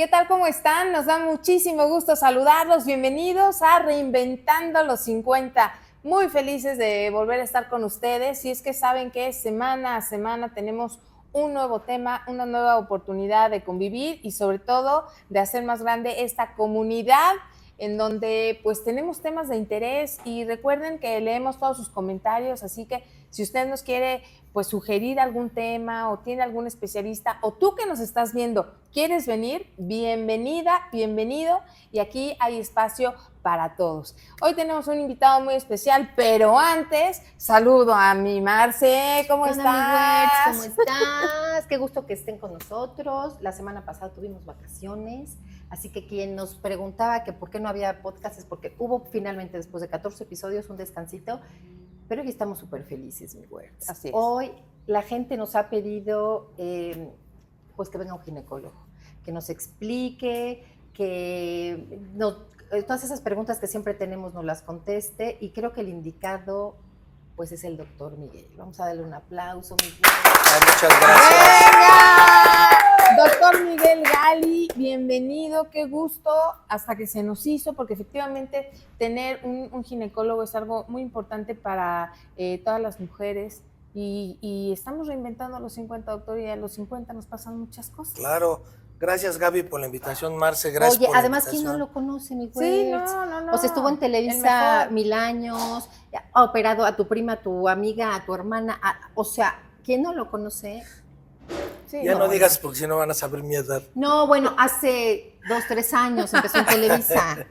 ¿Qué tal? ¿Cómo están? Nos da muchísimo gusto saludarlos. Bienvenidos a Reinventando los 50. Muy felices de volver a estar con ustedes. Y es que saben que semana a semana tenemos un nuevo tema, una nueva oportunidad de convivir y sobre todo de hacer más grande esta comunidad en donde pues tenemos temas de interés y recuerden que leemos todos sus comentarios, así que si usted nos quiere pues sugerir algún tema o tiene algún especialista o tú que nos estás viendo quieres venir, bienvenida, bienvenido y aquí hay espacio para todos. Hoy tenemos un invitado muy especial, pero antes saludo a mi Marce, ¿cómo estás? Hola, mi Wertz, ¿cómo estás? Qué gusto que estén con nosotros. La semana pasada tuvimos vacaciones, así que quien nos preguntaba que por qué no había podcast es porque hubo finalmente después de 14 episodios un descansito, pero hoy estamos súper felices, mi Wertz. Así es. Hoy la gente nos ha pedido pues que venga un ginecólogo, que nos explique, todas esas preguntas que siempre tenemos nos las conteste y creo que el indicado pues es el doctor Miguel. Vamos a darle un aplauso, Miguel. Muchas gracias. ¡Venga! Doctor Miguel Gali, bienvenido, qué gusto, hasta que se nos hizo, porque efectivamente tener un ginecólogo es algo muy importante para todas las mujeres y estamos reinventando a los 50, doctor, y a los 50 nos pasan muchas cosas. Claro. Gracias, Gaby, por la invitación. Marce, gracias Oye, por la además, invitación. ¿quién no lo conoce, mi Wertz? Sí, no. O sea, estuvo en Televisa 1000 años, ha operado a tu prima, a tu amiga, a tu hermana. O sea, ¿quién no lo conoce? Sí, Ya no digas porque si no van a saber mi edad. No, bueno, hace 2, 3 años empezó en Televisa.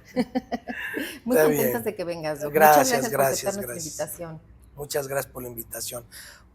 Muy Está contentas bien. de que vengas, Doc. Gracias, Muchas gracias por aceptar nuestra invitación. Muchas gracias por la invitación.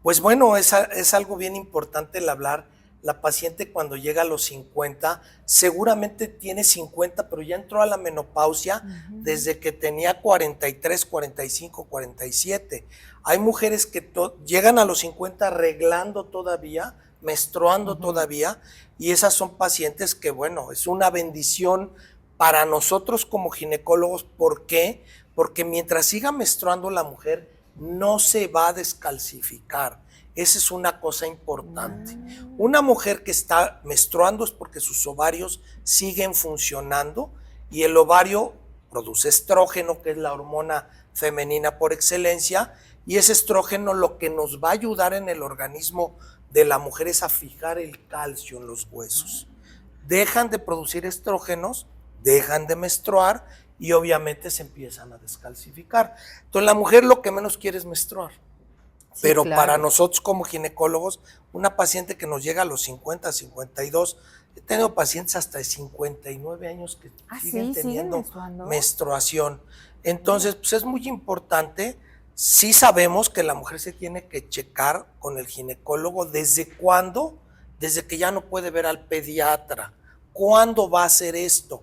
Pues bueno, es algo bien importante el hablar. La paciente cuando llega a los 50, seguramente tiene 50, pero ya entró a la menopausia desde que tenía 43, 45, 47. Hay mujeres que llegan a los 50 arreglando todavía, menstruando todavía, y esas son pacientes que, bueno, es una bendición para nosotros como ginecólogos. ¿Por qué? Porque mientras siga menstruando la mujer, no se va a descalcificar. Esa es una cosa importante. Una mujer que está menstruando es porque sus ovarios siguen funcionando y el ovario produce estrógeno, que es la hormona femenina por excelencia, y ese estrógeno lo que nos va a ayudar en el organismo de la mujer es a fijar el calcio en los huesos. Dejan de producir estrógenos, dejan de menstruar y obviamente se empiezan a descalcificar. Entonces la mujer lo que menos quiere es menstruar. Sí, pero claro, para nosotros como ginecólogos, una paciente que nos llega a los 50, 52, he tenido pacientes hasta de 59 años que siguen teniendo menstruación. Entonces, pues es muy importante. Sí sabemos que la mujer se tiene que checar con el ginecólogo. ¿Desde cuándo? Desde que ya no puede ver al pediatra. ¿Cuándo va a hacer esto?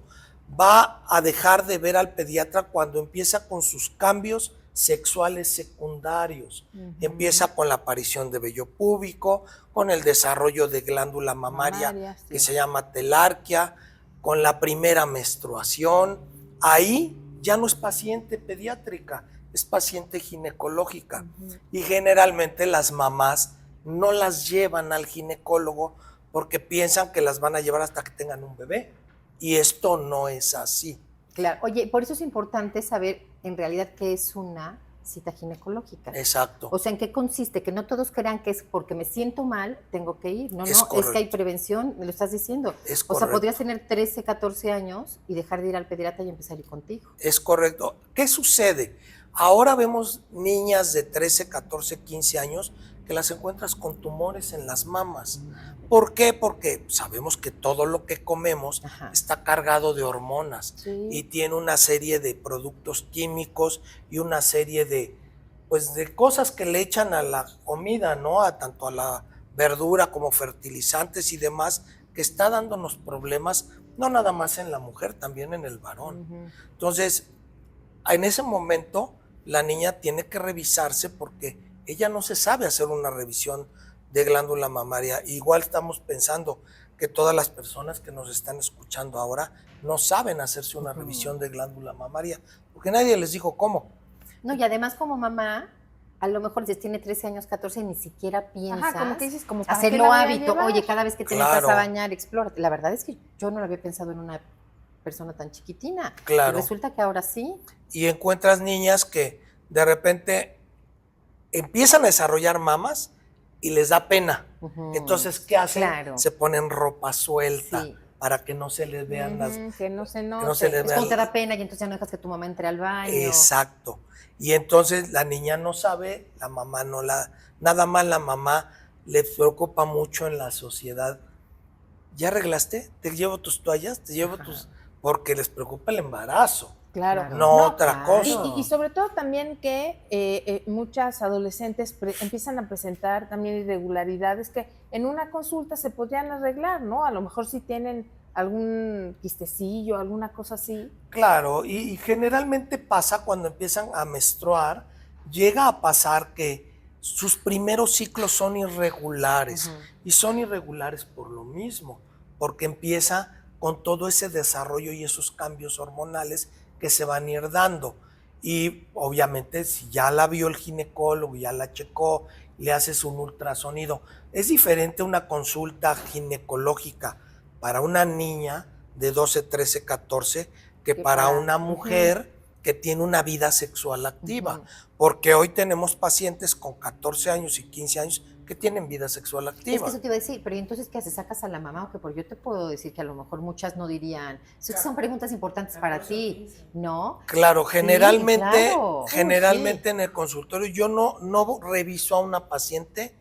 Va a dejar de ver al pediatra cuando empieza con sus cambios sexuales secundarios. Empieza con la aparición de vello púbico, con el desarrollo de glándula mamaria que se llama telarquia, con la primera menstruación. Ahí ya no es paciente pediátrica, es paciente ginecológica. Y generalmente las mamás no las llevan al ginecólogo porque piensan que las van a llevar hasta que tengan un bebé. Y esto no es así. Claro. Oye, por eso es importante saber en realidad qué es una cita ginecológica. Exacto. O sea, ¿en qué consiste? Que no todos crean que es porque me siento mal, tengo que ir. No, es que hay prevención, me lo estás diciendo. Es o sea, podrías tener 13, 14 años y dejar de ir al pediatra y empezar a ir contigo. Es correcto. ¿Qué sucede? Ahora vemos niñas de 13, 14, 15 años que las encuentras con tumores en las mamas. ¿Por qué? Porque sabemos que todo lo que comemos está cargado de hormonas y tiene una serie de productos químicos y una serie de, pues, de cosas que le echan a la comida, ¿no? Tanto a la verdura como fertilizantes y demás, que está dándonos problemas, no nada más en la mujer, también en el varón. Entonces, en ese momento, la niña tiene que revisarse porque ella no se sabe hacer una revisión de glándula mamaria. Igual estamos pensando que todas las personas que nos están escuchando ahora no saben hacerse una revisión de glándula mamaria, porque nadie les dijo cómo. No, y además como mamá a lo mejor dices, tiene 13 años, 14, y ni siquiera piensas como que dices, como para qué hacerlo la voy a hábito. llevar. Oye, cada vez que te Claro. metas a bañar, explórate. La verdad es que yo no lo había pensado en una persona tan chiquitina. Claro. Y resulta que ahora sí. Y encuentras niñas que de repente empiezan a desarrollar mamas y les da pena. Ujú. Entonces, ¿qué hacen? Claro. Se ponen ropa suelta Sí. para que no se les vean las... Que no se note. no se les Es vean como te da pena y entonces ya no dejas que tu mamá entre al baño. Exacto. Y entonces la niña no sabe, la mamá no la... Nada más la mamá le preocupa mucho en la sociedad. ¿Ya arreglaste? ¿Te llevo tus toallas? ¿Te llevo tus...? Porque les preocupa el embarazo. Claro. No otra claro. cosa. Y sobre todo también que muchas adolescentes empiezan a presentar también irregularidades que en una consulta se podrían arreglar, ¿no? A lo mejor si tienen algún quistecillo, alguna cosa así. Claro, y generalmente pasa cuando empiezan a menstruar, llega a pasar que sus primeros ciclos son irregulares. Y son irregulares por lo mismo, porque empieza con todo ese desarrollo y esos cambios hormonales que se van a ir dando. Y obviamente si ya la vio el ginecólogo, ya la checó, le haces un ultrasonido. Es diferente una consulta ginecológica para una niña de 12, 13, 14 que para una mujer que tiene una vida sexual activa. Porque hoy tenemos pacientes con 14 años y 15 años que tienen vida sexual activa. Es que eso te iba a decir, pero ¿y entonces qué haces? ¿Sacas a la mamá o qué? Porque yo te puedo decir que a lo mejor muchas no dirían, son preguntas importantes para ti, ¿no? Claro, generalmente, Sí, claro. generalmente en el consultorio yo no reviso a una paciente,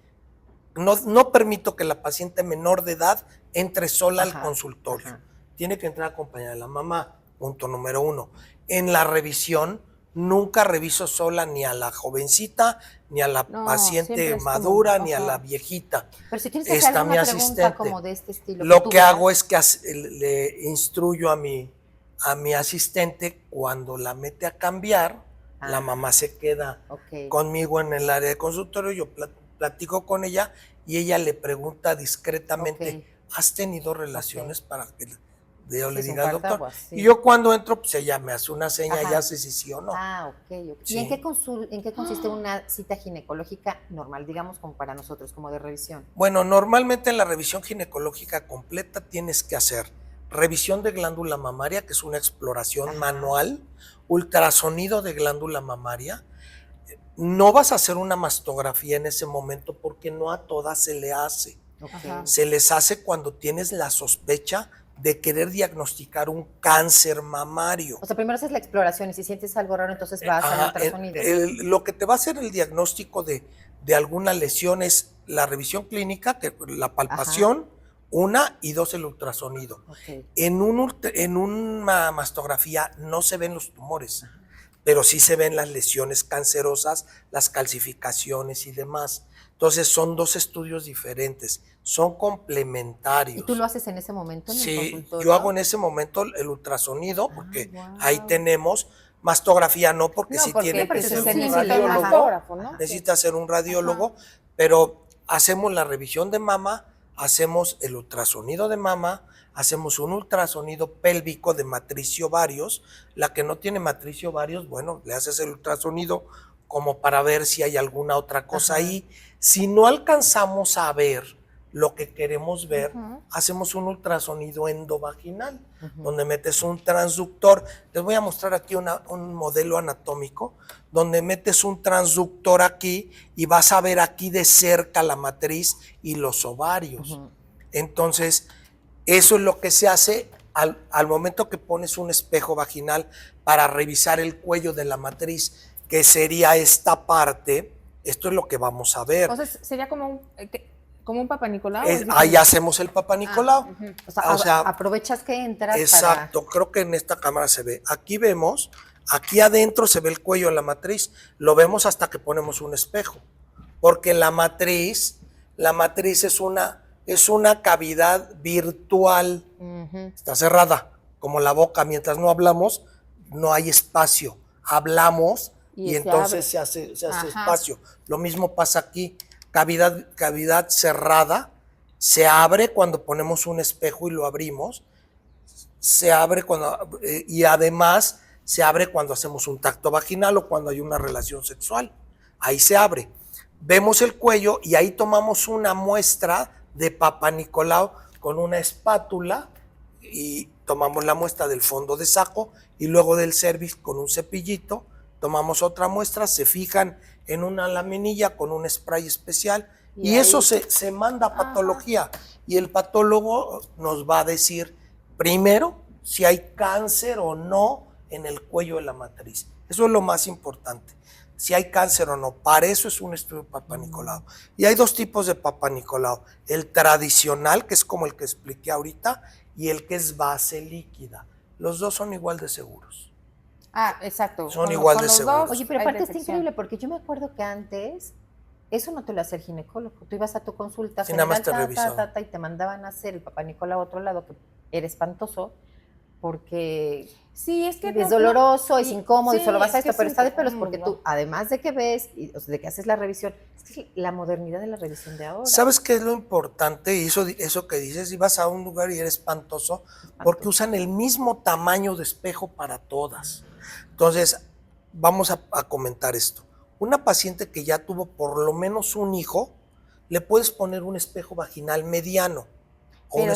no permito que la paciente menor de edad entre sola al consultorio. Tiene que entrar acompañada de la mamá, punto número 1. En la revisión, nunca reviso sola ni a la jovencita, ni a la paciente madura, ni a la viejita. Pero si tienes que hacer alguna pregunta como de este estilo. Lo que hago es que le instruyo a mi asistente cuando la mete a cambiar, la mamá se queda conmigo en el área de consultorio, yo platico con ella y ella le pregunta discretamente, ¿has tenido relaciones para que yo le diga al doctor? Y yo cuando entro, pues ella me hace una seña y hace si sí o no. ¿Y Sí. en qué consiste una cita ginecológica normal, digamos, como para nosotros, como de revisión? Bueno, normalmente en la revisión ginecológica completa tienes que hacer revisión de glándula mamaria, que es una exploración manual, ultrasonido de glándula mamaria. No vas a hacer una mastografía en ese momento porque no a todas se le hace. Se les hace cuando tienes la sospecha de querer diagnosticar un cáncer mamario. O sea, primero haces la exploración y si sientes algo raro, entonces vas al ultrasonido. Lo que te va a hacer el diagnóstico de alguna lesión es la revisión clínica, que la palpación, 1 y 2 el ultrasonido. En una mastografía no se ven los tumores, pero sí se ven las lesiones cancerosas, las calcificaciones y demás. Entonces son 2 estudios diferentes, son complementarios. ¿Y tú lo haces en ese momento en el consultorio? Yo hago en ese momento el ultrasonido porque ahí tenemos mastografía, no porque tiene que ser un radiólogo, necesita ser un radiólogo, pero hacemos la revisión de mama, hacemos el ultrasonido de mama, hacemos un ultrasonido pélvico de matriz y ovarios. La que no tiene matriz y ovarios, bueno, le haces el ultrasonido como para ver si hay alguna otra cosa ahí. Si no alcanzamos a ver lo que queremos ver, hacemos un ultrasonido endovaginal, donde metes un transductor. Les voy a mostrar aquí un modelo anatómico, donde metes un transductor aquí y vas a ver aquí de cerca la matriz y los ovarios. Entonces, eso es lo que se hace al momento que pones un espejo vaginal para revisar el cuello de la matriz, que sería esta parte. Esto es lo que vamos a ver. Entonces, sería como un Papa Nicolau. Ahí hacemos el Papa Nicolau. O sea, aprovechas que entras. Exacto, creo que en esta cámara se ve. Aquí vemos, aquí adentro se ve el cuello de la matriz. Lo vemos hasta que ponemos un espejo. Porque la matriz es una cavidad virtual. Está cerrada, como la boca. Mientras no hablamos, no hay espacio. Hablamos y entonces se hace espacio. Lo mismo pasa aquí. Cavidad cerrada, se abre cuando ponemos un espejo y lo abrimos, se abre y además se abre cuando hacemos un tacto vaginal o cuando hay una relación sexual. ahí se abre. Vemos el cuello y ahí tomamos una muestra de Papá Nicolau con una espátula y tomamos la muestra del fondo de saco y luego del cervix con un cepillito, tomamos otra muestra, se fijan en una laminilla con un spray especial y eso se manda a patología y el patólogo nos va a decir primero si hay cáncer o no en el cuello de la matriz. Eso es lo más importante, si hay cáncer o no. Para eso es un estudio de Papá Nicolau. Y hay dos tipos de Papá Nicolau, el tradicional, que es como el que expliqué ahorita, y el que es base líquida. Los dos son igual de seguros. Exacto. Son igual de seguros. Oye, pero aparte está increíble porque yo me acuerdo que antes eso no te lo hacía el ginecólogo. Tú ibas a tu consulta sí, nada más te revisaban. Y te mandaban a hacer el Papá Nicolau a otro lado, que era espantoso porque sí, es que es doloroso, es incómodo, sí, y solo vas a es que esto, pero es está de pelos incómodo. porque tú, además de que ves, o sea, de que haces la revisión, es que la modernidad de la revisión de ahora. ¿Sabes qué es lo importante? Y eso que dices, ibas a un lugar y era espantoso, porque usan el mismo tamaño de espejo para todas. Entonces, vamos a comentar esto. Una paciente que ya tuvo por lo menos un hijo, le puedes poner un espejo vaginal mediano. Pero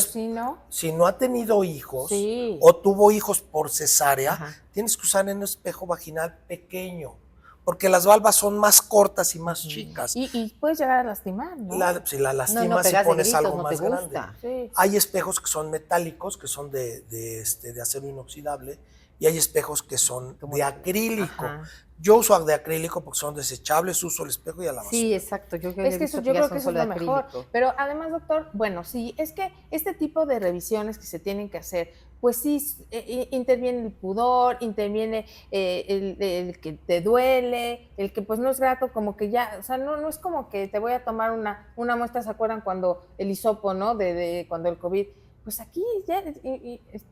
si no ha tenido hijos sí. o tuvo hijos por cesárea, tienes que usar un espejo vaginal pequeño, porque las valvas son más cortas y más chicas. Y puedes llegar a lastimar, ¿no? Si la lastimas y pones algo más grande. Sí. Hay espejos que son metálicos, que son de acero inoxidable, y hay espejos que son de acrílico. Yo uso de acrílico porque son desechables, uso el espejo y a la basura. Sí, exacto. Yo creo que eso es lo mejor. Pero además, doctor, bueno, sí, es que este tipo de revisiones que se tienen que hacer, pues sí, interviene el pudor, interviene el que te duele, el que pues no es grato, como que ya, o sea, no es como que te voy a tomar una muestra, ¿se acuerdan cuando el hisopo, ¿no? De cuando el COVID. Pues aquí ya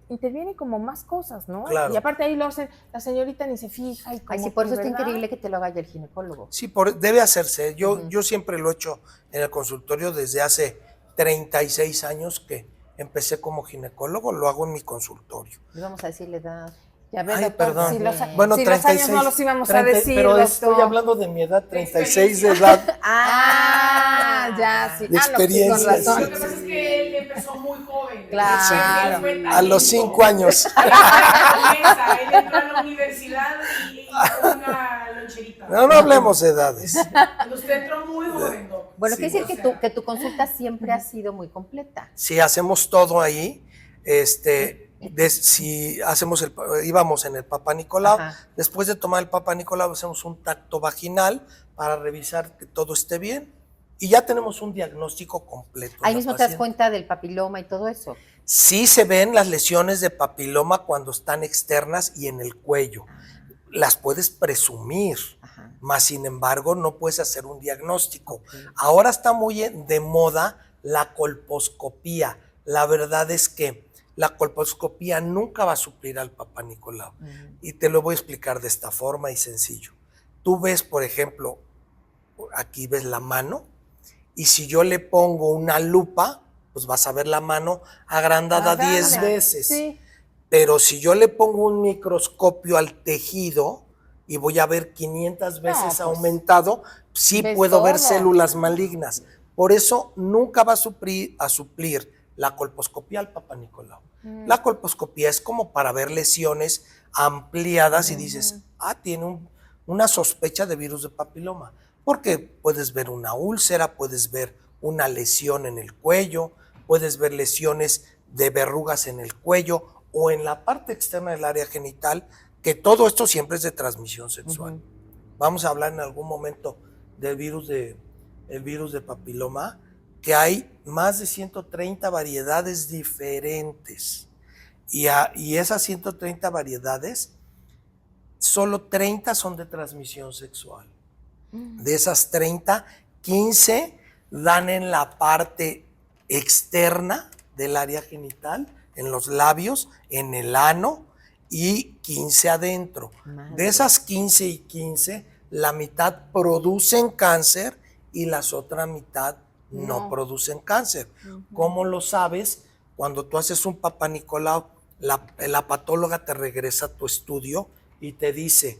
interviene como más cosas, ¿no? Claro. Y aparte ahí lo hacen, la señorita ni se fija. Y como sí, por eso ¿verdad? está increíble que te lo haga ya el ginecólogo. Sí, debe hacerse. Yo siempre lo he hecho en el consultorio desde hace 36 años que empecé como ginecólogo, lo hago en mi consultorio. Le vamos a decir la edad. Ya ves, Ay, doctor, perdón. si los, bueno, si 36, los años no los íbamos a decir, pero doctor. estoy hablando de mi edad, 36 de edad. Ya, sí. De experiencia. Con razón. Lo que pasa es que él empezó muy joven. Claro. A los 5 años. Él entró a la universidad y hizo una loncherita. No hablemos de edades. Usted entró muy joven, doctor. Bueno, quiere decir que tu consulta siempre ha sido muy completa. Sí, hacemos todo ahí. Si íbamos en el Papá Nicolau, después de tomar el Papá Nicolau hacemos un tacto vaginal para revisar que todo esté bien y ya tenemos un diagnóstico completo. Ahí mismo te das cuenta del papiloma y todo eso. Sí se ven las lesiones de papiloma cuando están externas y en el cuello. Las puedes presumir, mas sin embargo no puedes hacer un diagnóstico. Ahora está muy de moda la colposcopía. La verdad es que la colposcopía nunca va a suplir al Papá Nicolau. Y te lo voy a explicar de esta forma y sencillo. Tú ves, por ejemplo, aquí ves la mano, y si yo le pongo una lupa, pues vas a ver la mano agrandada 10 veces. Sí. Pero si yo le pongo un microscopio al tejido y voy a ver 500 veces aumentado, sí puedo ver células malignas. Por eso nunca va a suplir la colposcopía al Papá Nicolau. La colposcopía es como para ver lesiones ampliadas y dices, tiene una sospecha de virus de papiloma, porque puedes ver una úlcera, puedes ver una lesión en el cuello, puedes ver lesiones de verrugas en el cuello o en la parte externa del área genital, que todo esto siempre es de transmisión sexual. Vamos a hablar en algún momento del virus de papiloma, que hay más de 130 variedades diferentes. Y esas 130 variedades, solo 30 son de transmisión sexual. De esas 30, 15 dan en la parte externa del área genital, en los labios, en el ano, y 15 adentro. De esas 15 y 15, la mitad producen cáncer y la otra mitad no producen cáncer. ¿Cómo lo sabes? Cuando tú haces un Papá Nicolau, la patóloga te regresa a tu estudio y te dice,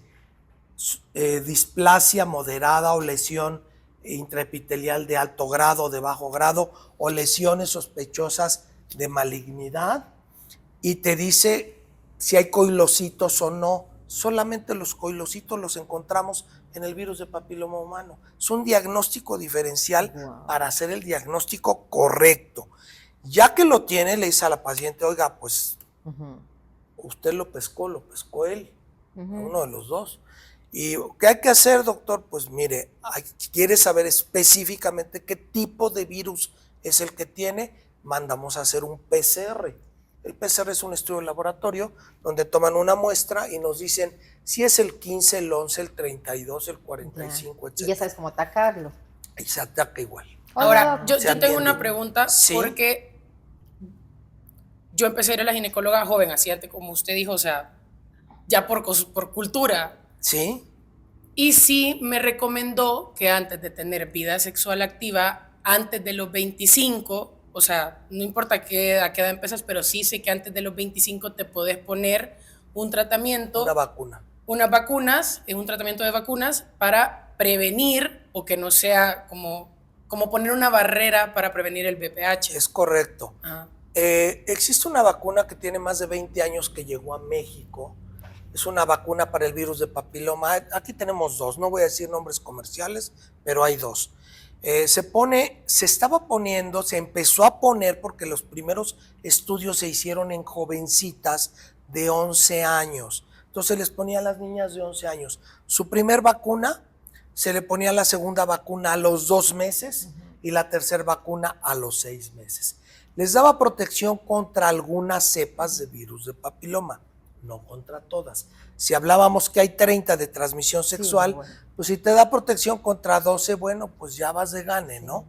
displasia moderada o lesión intraepitelial de alto grado o de bajo grado o lesiones sospechosas de malignidad y te dice si hay coilocitos o no. Solamente los coilocitos los encontramos en el virus de papiloma humano. Es un diagnóstico diferencial para hacer el diagnóstico correcto. Ya que lo tiene, le dice a la paciente, oiga, pues usted lo pescó él, uno de los dos. ¿Y qué hay que hacer, doctor? Pues mire, quiere saber específicamente qué tipo de virus es el que tiene, mandamos a hacer un PCR. El PCR es un estudio de laboratorio donde toman una muestra y nos dicen si es el 15, el 11, el 32, el 45, etc. Y ya sabes cómo atacarlo. Y se ataca igual. Ahora, yo Se tengo atiende. una pregunta, Sí. porque yo empecé a ir a la ginecóloga joven, así como usted dijo, o sea, ya por cultura. ¿Sí? Y sí me recomendó que antes de tener vida sexual activa, antes de los 25, o sea, no importa a qué edad empiezas, pero sí sé que antes de los 25 te podés poner un tratamiento. Una vacuna. Unas vacunas, es un tratamiento de vacunas para prevenir, o que no sea como poner una barrera para prevenir el VPH. Es correcto. Ajá. Existe una vacuna que tiene más de 20 años que llegó a México. Es una vacuna para el virus de papiloma. Aquí tenemos dos, no voy a decir nombres comerciales, pero hay dos. Se estaba poniendo, se empezó a poner porque los primeros estudios se hicieron en jovencitas de 11 años. Entonces les ponía a las niñas de 11 años su primer vacuna, se le ponía la segunda vacuna a los 2 meses y la tercera vacuna a los 6 meses. Les daba protección contra algunas cepas de virus de papiloma, no contra todas. Si hablábamos que hay 30 de transmisión sexual, bueno. pues si te da protección contra 12, bueno, pues ya vas de gane, ¿no?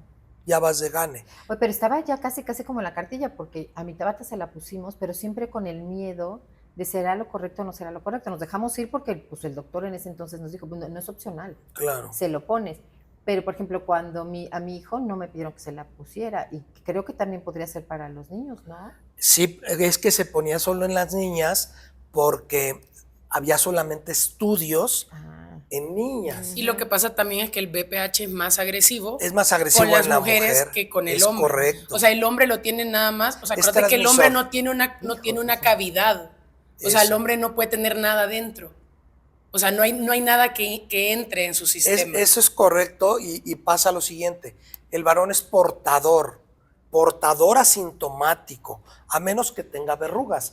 Ya vas de gane. Oye, pero estaba ya casi como en la cartilla, porque a mi Tabata se la pusimos, pero siempre con el miedo de será lo correcto o no será lo correcto. Nos dejamos ir porque pues, el doctor en ese entonces nos dijo, no es opcional, Claro. se lo pones. Pero, por ejemplo, cuando a mi hijo no me pidieron que se la pusiera, y creo que también podría ser para los niños, ¿no? Sí, es que se ponía solo en las niñas porque había solamente estudios en niñas. Y lo que pasa también es que el VPH es más agresivo. Es más agresivo con las en la mujeres mujer, que con el es hombre. correcto. O sea, el hombre lo tiene nada más. O sea, Es acuérdate que el hombre no transmisor. tiene una cavidad. O sea, el hombre no puede tener nada dentro. O sea, no hay nada que entre en su sistema. Eso es correcto y pasa lo siguiente. El varón es portador asintomático, a menos que tenga verrugas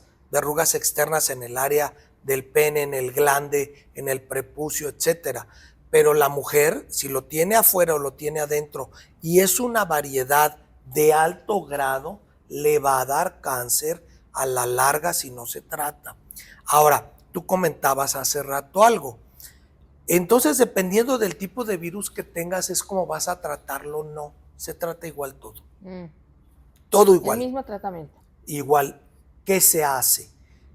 externas en el área del pene, en el glande, en el prepucio, etcétera. Pero la mujer, si lo tiene afuera o lo tiene adentro y es una variedad de alto grado, le va a dar cáncer a la larga si no se trata. Ahora, tú comentabas hace rato algo. Entonces, dependiendo del tipo de virus que tengas, es como vas a tratarlo, no. Se trata igual todo. Todo igual. El mismo tratamiento. Igual. ¿Qué se hace?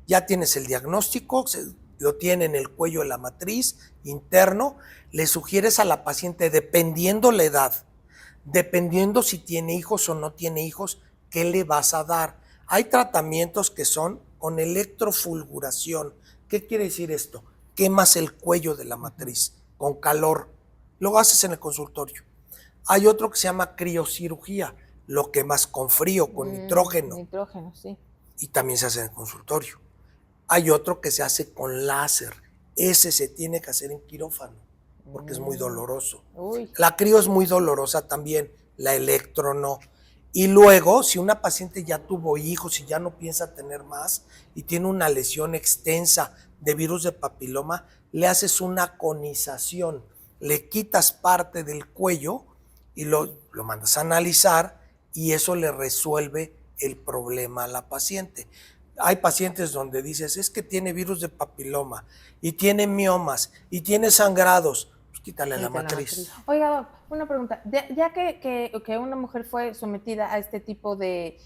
Ya tienes el diagnóstico, lo tiene en el cuello de la matriz interno, le sugieres a la paciente, dependiendo la edad, dependiendo si tiene hijos o no tiene hijos, ¿qué le vas a dar? Hay tratamientos que son con electrofulguración. ¿Qué quiere decir esto? Quemas el cuello de la matriz con calor. Lo haces en el consultorio. Hay otro que se llama criocirugía. Lo quemas con frío, con nitrógeno. Nitrógeno, sí. Y también se hace en el consultorio. Hay otro que se hace con láser. Ese se tiene que hacer en quirófano porque es muy doloroso. Uy. La crio es muy dolorosa también, la electro no. Y luego, si una paciente ya tuvo hijos y ya no piensa tener más y tiene una lesión extensa de virus de papiloma, le haces una conización, le quitas parte del cuello y lo mandas a analizar y eso le resuelve el problema a la paciente. Hay pacientes donde dices, es que tiene virus de papiloma y tiene miomas y tiene sangrados, pues quítale la matriz. Oiga, una pregunta. Ya que una mujer fue sometida a este tipo de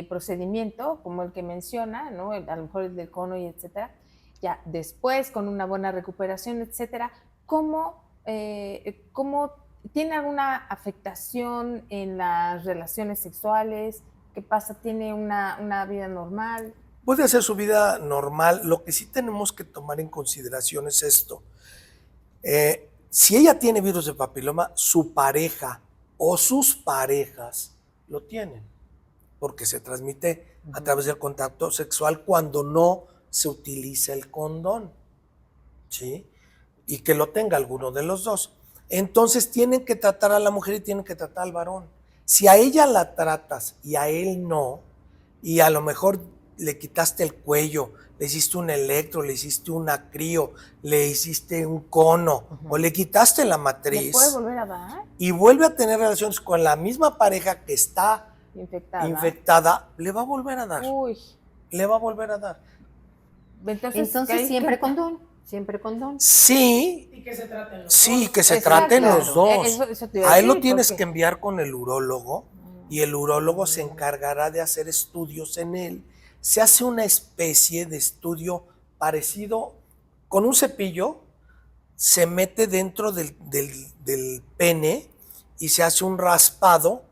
procedimiento, como el que menciona, ¿no? A lo mejor el del cono y etcétera, ya después con una buena recuperación, etcétera, ¿cómo tiene alguna afectación en las relaciones sexuales? ¿Qué pasa? ¿Tiene una vida normal? Puede hacer su vida normal. Lo que sí tenemos que tomar en consideración es esto. Si ella tiene virus de papiloma, su pareja o sus parejas lo tienen, porque se transmite a través del contacto sexual cuando no se utiliza el condón, ¿sí? Y que lo tenga alguno de los dos. Entonces tienen que tratar a la mujer y tienen que tratar al varón. Si a ella la tratas y a él no, y a lo mejor le quitaste el cuello, le hiciste un electro, le hiciste una crío, le hiciste un cono, o le quitaste la ¿Le matriz puede volver a dar? y vuelve a tener relaciones con la misma pareja que está infectada, le va a volver a dar. Uy. Le va a volver a dar. Entonces siempre condón, siempre condón. Sí, Y que se traten los sí, dos. que se Exacto. traten los dos. Eso te iba A él lo decir, tienes porque- que enviar con el urólogo y el urólogo se encargará de hacer estudios en él. Se hace una especie de estudio parecido con un cepillo, se mete dentro del pene y se hace un raspado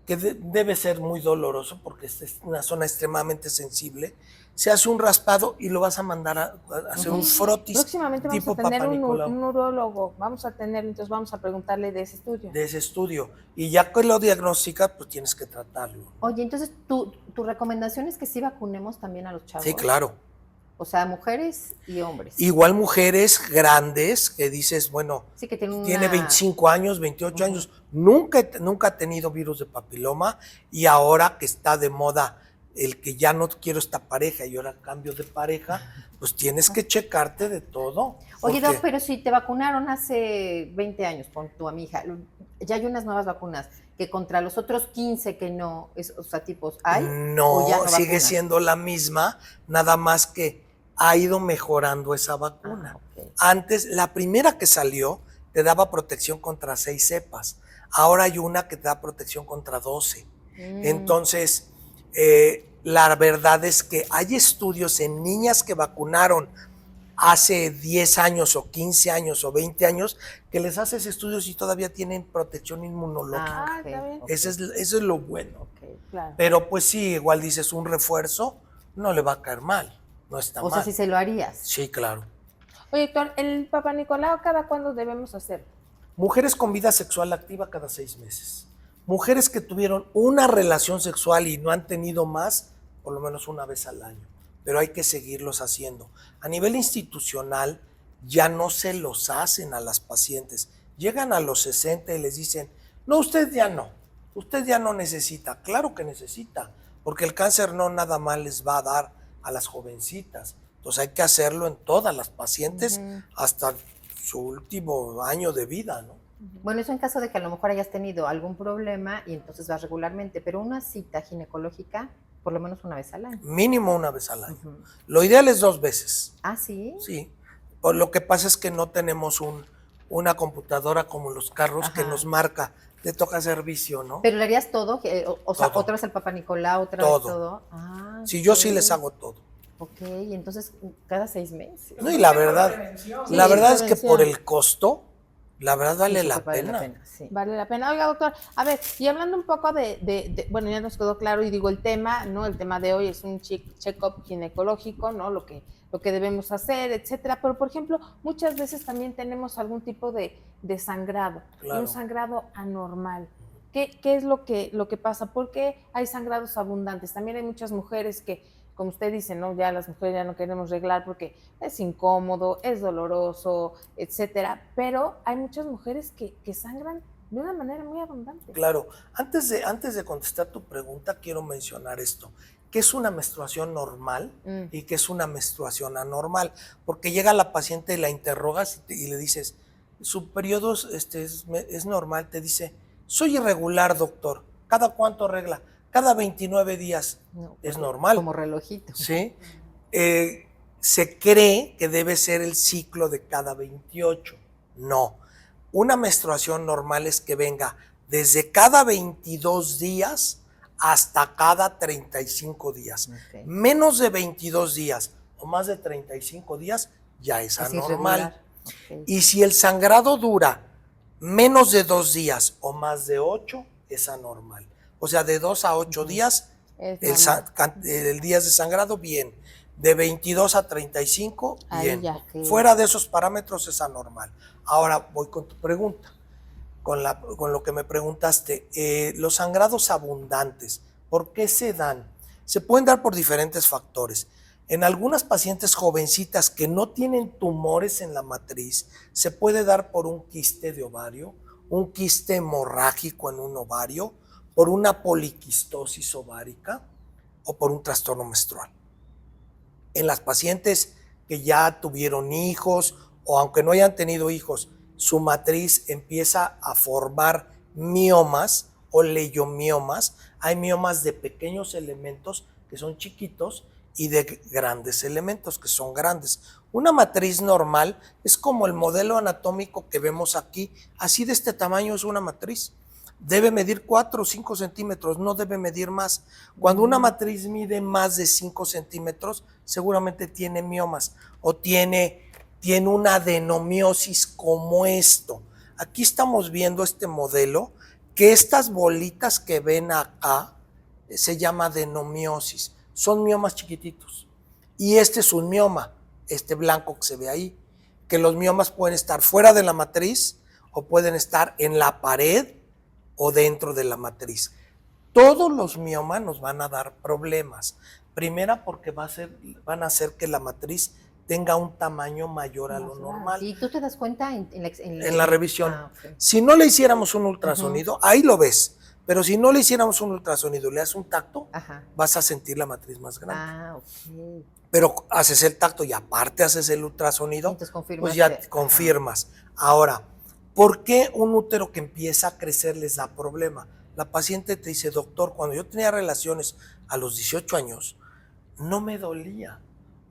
que debe ser muy doloroso porque es una zona extremadamente sensible. Se hace un raspado y lo vas a mandar a hacer un frotis Próximamente vamos tipo a tener Papa un Nicolau. urólogo, entonces vamos a preguntarle de ese estudio. De ese estudio. Y ya que lo diagnostica, pues tienes que tratarlo. Oye, entonces tu recomendación es que sí vacunemos también a los chavos. Sí, claro. O sea, mujeres y hombres. Igual mujeres grandes que dices, bueno, Sí, que tienen tiene 25 años, 28 años, nunca ha tenido virus de papiloma y ahora que está de moda el que ya no quiero esta pareja y ahora cambio de pareja, pues tienes que checarte de todo. Oye, porque- Doc, pero si te vacunaron hace 20 años con tu amiga, ya hay unas nuevas vacunas que contra los otros 15 que no, o sea, tipos, ¿hay? No, ¿O ya no sigue vacunas? siendo la misma, nada más que ha ido mejorando esa vacuna. Ok. Antes, la primera que salió te daba protección contra 6 cepas. Ahora hay una que te da protección contra 12. Entonces, la verdad es que hay estudios en niñas que vacunaron hace 10 años o 15 años o 20 años que les haces estudios y todavía tienen protección inmunológica. Ah, está bien. ok, Eso es lo bueno. ok. Claro. Pero pues sí, igual dices un refuerzo, no le va a caer mal, no está O mal. sea, si se lo harías. Sí, claro. Oye, doctor, ¿el Papa Nicolau cada cuándo debemos hacer? Mujeres con vida sexual activa cada 6 meses. Mujeres que tuvieron una relación sexual y no han tenido más, por lo menos una vez al año. Pero hay que seguirlos haciendo. A nivel institucional, ya no se los hacen a las pacientes. Llegan a los 60 y les dicen, no, usted ya no necesita. Claro que necesita, porque el cáncer no nada más les va a dar a las jovencitas. Entonces hay que hacerlo en todas las pacientes hasta su último año de vida, ¿no? Bueno, eso en caso de que a lo mejor hayas tenido algún problema y entonces vas regularmente, pero una cita ginecológica por lo menos una vez al año. Mínimo una vez al año. Lo ideal es 2 veces. Ah, ¿sí? Sí. Por lo que pasa es que no tenemos una computadora como los carros que Ajá. nos marca, te toca servicio, ¿no? ¿Pero le harías todo? O sea, Todo. otra vez el Papa Nicolau, otra Todo. vez todo. Ah, Sí, yo sí ok. les hago todo. Ok, entonces cada 6 meses. No, y la verdad, prevención. la Sí, verdad es que prevención. por el costo, la verdad vale Sí, la súper vale pena. sí. Vale la pena. Oiga, doctor, a ver, y hablando un poco bueno, ya nos quedó claro y digo el tema, ¿no? El tema de hoy es un check-up ginecológico, ¿no? Lo que debemos hacer, etcétera. Pero, por ejemplo, muchas veces también tenemos algún tipo de sangrado, Claro. un sangrado anormal. ¿Qué es lo que pasa? ¿Por qué hay sangrados abundantes? También hay muchas mujeres que, como usted dice, ¿no? Ya las mujeres ya no queremos reglar porque es incómodo, es doloroso, etcétera. Pero hay muchas mujeres que sangran de una manera muy abundante. Claro, antes de contestar tu pregunta, quiero mencionar esto, que es una menstruación normal y que es una menstruación anormal, porque llega la paciente y la interrogas y le dices, su periodo es normal, te dice, soy irregular, doctor, ¿cada cuánto regla? Cada 29 días, No, es normal. Como relojito. ¿Sí? Se cree que debe ser el ciclo de cada 28. No. Una menstruación normal es que venga desde cada 22 días hasta cada 35 días. Ok. Menos de 22 días o más de 35 días ya es anormal. irregular. Ok. Y si el sangrado dura menos de 2 días o más de 8, es anormal. O sea, de 2 a 8 días, Es el normal. días de sangrado, bien. De 22 a 35, Ahí bien. ya. Ok. Fuera de esos parámetros es anormal. Ahora voy con tu pregunta, con lo que me preguntaste. Los sangrados abundantes, ¿por qué se dan? Se pueden dar por diferentes factores. En algunas pacientes jovencitas que no tienen tumores en la matriz, se puede dar por un quiste de ovario, un quiste hemorrágico en un ovario, por una poliquistosis ovárica o por un trastorno menstrual. En las pacientes que ya tuvieron hijos o aunque no hayan tenido hijos, su matriz empieza a formar miomas o leiomiomas. Hay miomas de pequeños elementos que son chiquitos y de grandes elementos que son grandes. Una matriz normal es como el modelo anatómico que vemos aquí, así de este tamaño es una matriz. Debe medir 4 o 5 centímetros, no debe medir más. Cuando una matriz mide más de 5 centímetros, seguramente tiene miomas o tiene una adenomiosis como esto. Aquí estamos viendo este modelo, que estas bolitas que ven acá se llama adenomiosis. Son miomas chiquititos. Y este es un mioma, este blanco que se ve ahí, que los miomas pueden estar fuera de la matriz o pueden estar en la pared o dentro de la matriz. Todos los miomas nos van a dar problemas. Primera, porque van a hacer que la matriz tenga un tamaño mayor a lo normal. ¿Y tú te das cuenta En la revisión. Okay. Si no le hiciéramos un ultrasonido, ahí lo ves. Pero si no le hiciéramos un ultrasonido, le das un tacto, vas a sentir la matriz más grande. Ok. Pero haces el tacto y aparte haces el ultrasonido, Entonces, pues ya confirmas. Ahora, ¿por qué un útero que empieza a crecer les da problema? La paciente te dice, doctor, cuando yo tenía relaciones a los 18 años, no me dolía.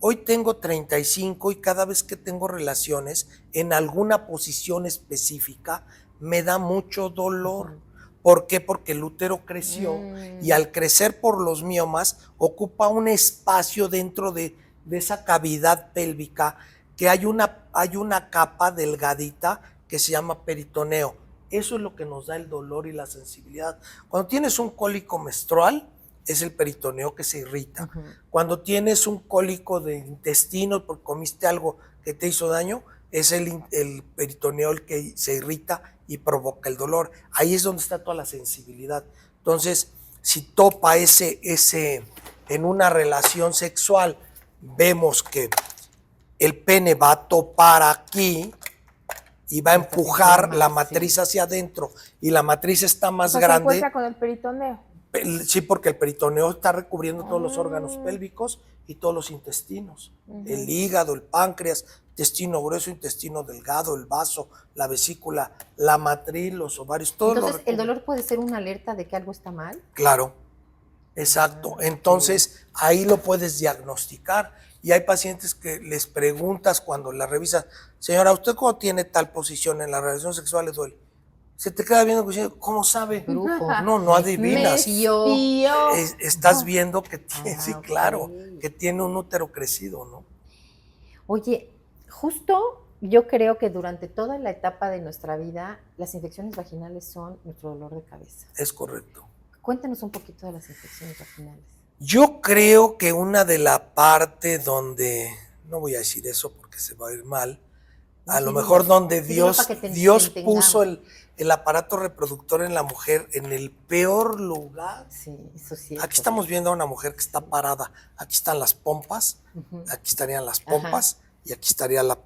Hoy tengo 35 y cada vez que tengo relaciones en alguna posición específica, me da mucho dolor. ¿Por qué? Porque el útero creció y al crecer por los miomas ocupa un espacio dentro de esa cavidad pélvica que hay una capa delgadita que se llama peritoneo. Eso es lo que nos da el dolor y la sensibilidad. Cuando tienes un cólico menstrual, es el peritoneo que se irrita. Cuando tienes un cólico de intestino porque comiste algo que te hizo daño, es el peritoneo el que se irrita y provoca el dolor. Ahí es donde está toda la sensibilidad. Entonces, si topa en una relación sexual, vemos que el pene va a topar aquí y va a empujar la matriz hacia adentro y la matriz está más grande. ¿Se encuentra con el peritoneo? Sí, porque el peritoneo está recubriendo todos los órganos pélvicos y todos los intestinos. El hígado, el páncreas, intestino grueso, intestino delgado, el vaso, la vesícula, la matriz, los ovarios, todo. Entonces, ¿el dolor puede ser una alerta de que algo está mal? Claro, exacto. Entonces, ahí lo puedes diagnosticar. Y hay pacientes que les preguntas cuando la revisas, señora, ¿usted cómo tiene tal posición en la relación sexual le duele? Se te queda viendo, ¿cómo sabe? Brujo. No adivinas. Me Estás viendo que tiene, sí, claro, que tiene un útero crecido, ¿no? Oye, justo yo creo que durante toda la etapa de nuestra vida, las infecciones vaginales son nuestro dolor de cabeza. Es correcto. Cuéntanos un poquito de las infecciones vaginales. Yo creo que una de la parte donde, no voy a decir eso porque se va a ir mal, a lo mejor donde Dios puso el aparato reproductor en la mujer en el peor lugar. Sí, eso sí. Aquí estamos viendo a una mujer que está parada. Aquí están las pompas, aquí estarían las pompas y aquí estaría la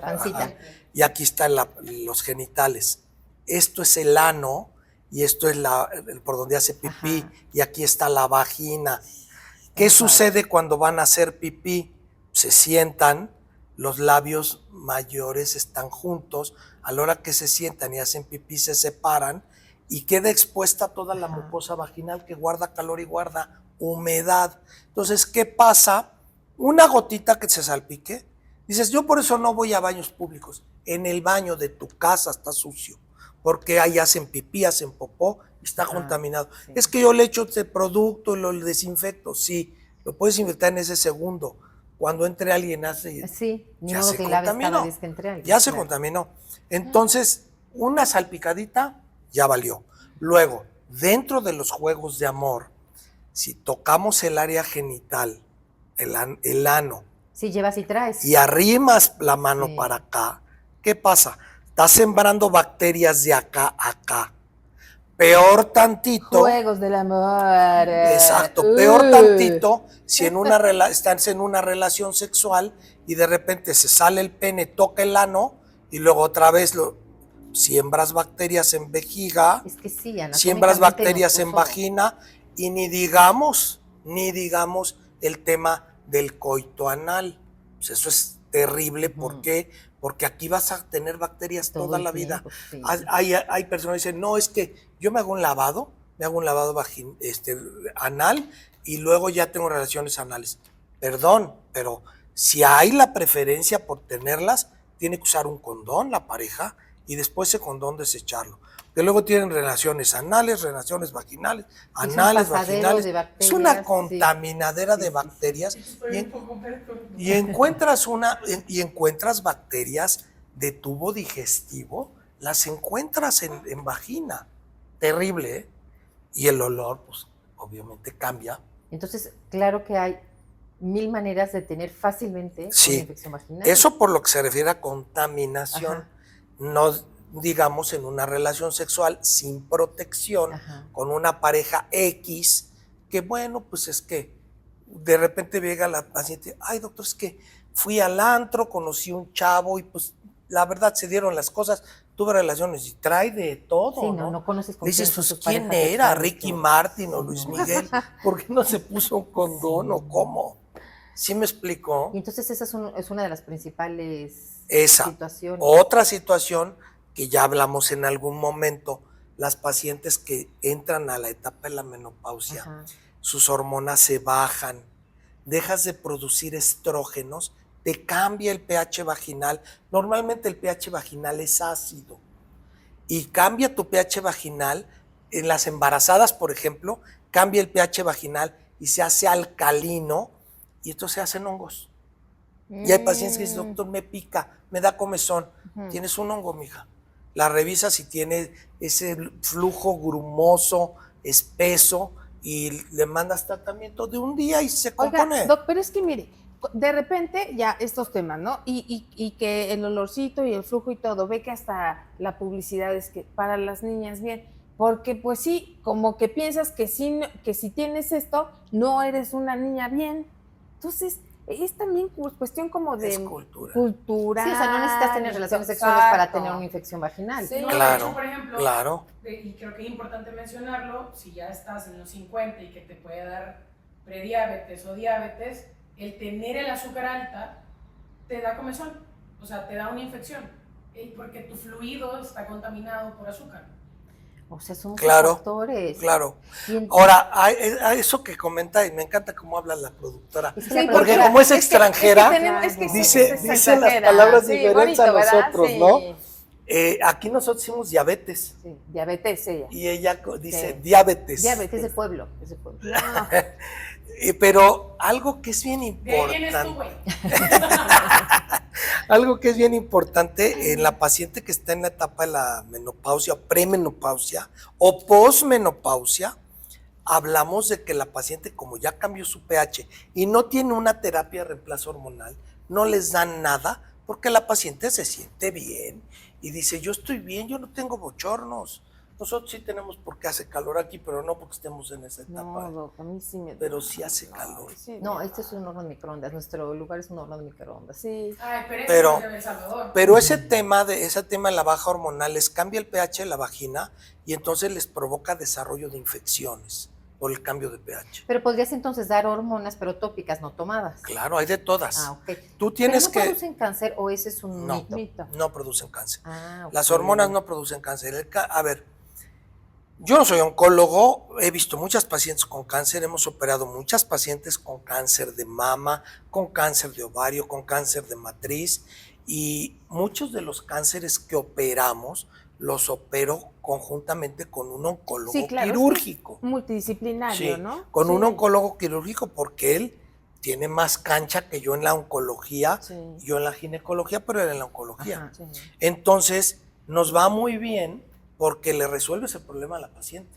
pancita. Y aquí están los genitales. Esto es el ano y esto es por donde hace pipí y aquí está la vagina. ¿Qué sucede cuando van a hacer pipí? Se sientan, los labios mayores están juntos, a la hora que se sientan y hacen pipí se separan y queda expuesta toda la mucosa vaginal que guarda calor y guarda humedad. Entonces, ¿qué pasa? Una gotita que se salpique, dices, yo por eso no voy a baños públicos. En el baño de tu casa está sucio, porque ahí hacen pipí, hacen popó, está contaminado. Sí. Es que yo le echo este producto y lo desinfecto. Sí, lo puedes infectar en ese segundo. Cuando entre alguien hace... Sí, ni ya modo se que contaminó. cada vez que entre alguien. Ya se contaminó. Entonces, una salpicadita ya valió. Luego, dentro de los juegos de amor, Si tocamos el área genital, el ano, Sí, llevas y traes. y arrimas la mano Sí. para acá, ¿qué pasa? Estás sembrando bacterias de acá a acá. Peor tantito. Juegos del amor. Exacto, peor tantito si estás en una relación sexual y de repente se sale el pene, toca el ano y luego otra vez siembras bacterias en vejiga, Es que sí, siembras anatómicamente bacterias nos en puso- vagina y ni digamos el tema del coito anal. Pues eso es terrible, ¿por qué? Porque aquí vas a tener bacterias Todo toda el la vida. tiempo, sí. Hay personas que dicen, no, es que yo me hago un lavado anal y luego ya tengo relaciones anales. Perdón, pero si hay la preferencia por tenerlas, tiene que usar un condón la pareja y después ese condón desecharlo. Que luego tienen relaciones anales, relaciones vaginales, anales, pasadero vaginales. de Es bacterias, una sí. contaminadera de bacterias Estoy un poco perturbada. y encuentras bacterias de tubo digestivo, las encuentras en vagina. Terrible, ¿eh? Y el olor, pues, obviamente cambia. Entonces, claro que hay 1000 maneras de tener fácilmente Sí. una infección vaginal. Eso por lo que se refiere a contaminación. Ajá. No digamos en una relación sexual sin protección, Ajá. con una pareja X, que bueno, pues es que de repente llega la paciente, ay doctor, es que fui al antro, conocí un chavo y pues la verdad se dieron las cosas, tuve relaciones y trae de todo, Sí, ¿no? no conoces con Dices, quién son pues, tus ¿quién parejas era? sexuales, ¿Ricky tú. Martin o Sí, Luis no. Miguel? ¿Por qué no se puso un condón o cómo? ¿Sí me explicó? Y entonces esa es una de las principales Esa. situaciones. Otra situación que ya hablamos en algún momento, las pacientes que entran a la etapa de la menopausia, Ajá. sus hormonas se bajan, dejas de producir estrógenos, te cambia el pH vaginal. Normalmente el pH vaginal es ácido y cambia tu pH vaginal. En las embarazadas, por ejemplo, cambia el pH vaginal y se hace alcalino y entonces se hacen hongos. Y hay pacientes que dicen, doctor, me pica, me da comezón. Tienes un hongo, mija. La revisas si tiene ese flujo grumoso, espeso, y le mandas tratamiento de un día y se compone. Oiga, Doc, pero es que mire, de repente ya estos temas, ¿no? Y que el olorcito y el flujo y todo, ve que hasta la publicidad es que para las niñas bien, porque pues sí, como que piensas que si tienes esto, no eres una niña bien. Entonces, es también cuestión como de Es cultura. cultura. Sí, o sea, no necesitas tener relaciones sexuales para tener una infección vaginal. Sí. No, Claro, de hecho, por ejemplo, claro. y creo que es importante mencionarlo, si ya estás en los 50 y que te puede dar prediabetes o diabetes, el tener el azúcar alta te da comezón, o sea, te da una infección, porque tu fluido está contaminado por azúcar. O sea, son muchos Claro, factores. claro. Y en- Ahora, a eso que comenta, y me encanta cómo habla la productora, Es que Sí, la porque productora- como es extranjera, dice es las extranjera. palabras Sí, diferentes bonito, a ¿verdad? nosotros, Sí. ¿no? Aquí nosotros decimos diabetes Sí, diabetes ella. y ella dice Sí. diabetes. Diabetes es de pueblo, es de pueblo. No, Pero algo que es bien De ahí vienes tú, importante, güey. algo que es bien importante en la paciente que está en la etapa de la menopausia, premenopausia o posmenopausia, hablamos de que la paciente, como ya cambió su pH y no tiene una terapia de reemplazo hormonal, no les dan nada porque la paciente se siente bien y dice, yo estoy bien, yo no tengo bochornos. Nosotros sí tenemos porque hace calor aquí, pero no porque estemos en esa etapa. no, Doc, a mí sí me Pero sí hace calor. sí No, me este es un horno de microondas. Nuestro lugar es un horno de microondas. Sí. Ay, Pero- eso es de El Salvador. Pero ese tema de la baja hormonal les cambia el pH de la vagina y entonces les provoca desarrollo de infecciones por el cambio de pH. Pero podrías entonces dar hormonas, pero tópicas, no tomadas. Claro, hay de todas. Ah, ok. Tú tienes ¿Pero no que... producen cáncer o ese es un No, mito? Mito. no producen cáncer. Ah, ok. Las hormonas no producen cáncer. A ver, yo no soy oncólogo, he visto muchas pacientes con cáncer, hemos operado muchas pacientes con cáncer de mama, con cáncer de ovario, con cáncer de matriz y muchos de los cánceres que operamos los opero conjuntamente con un oncólogo Sí, claro, es quirúrgico. multidisciplinario, Sí, ¿no? con Sí. un oncólogo quirúrgico porque él tiene más cancha que yo en la oncología, Sí. yo en la ginecología, pero él en la oncología. Ajá. Sí. Entonces, nos va muy bien porque le resuelves el problema a la paciente.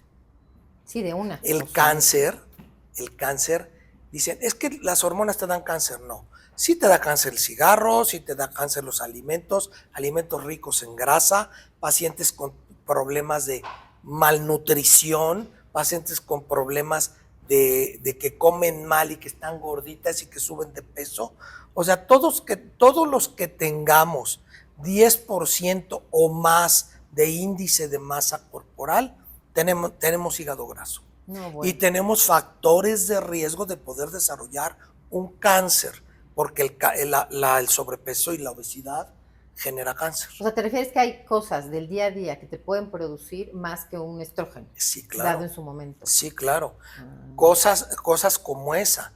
Sí, de una. El O sea, cáncer el cáncer, dicen, es que las hormonas te dan cáncer. No, sí te da cáncer el cigarro, sí te da cáncer los alimentos, alimentos ricos en grasa, pacientes con problemas de malnutrición, pacientes con problemas de que comen mal y que están gorditas y que suben de peso. O sea, todos los que tengamos 10% o más de índice de masa corporal, tenemos hígado graso. No, bueno. Y tenemos factores de riesgo de poder desarrollar un cáncer, porque el sobrepeso y la obesidad genera cáncer. O sea, ¿te refieres que hay cosas del día a día que te pueden producir más que un estrógeno? Sí, claro. Dado en su momento. Sí, claro. Cosas como esa.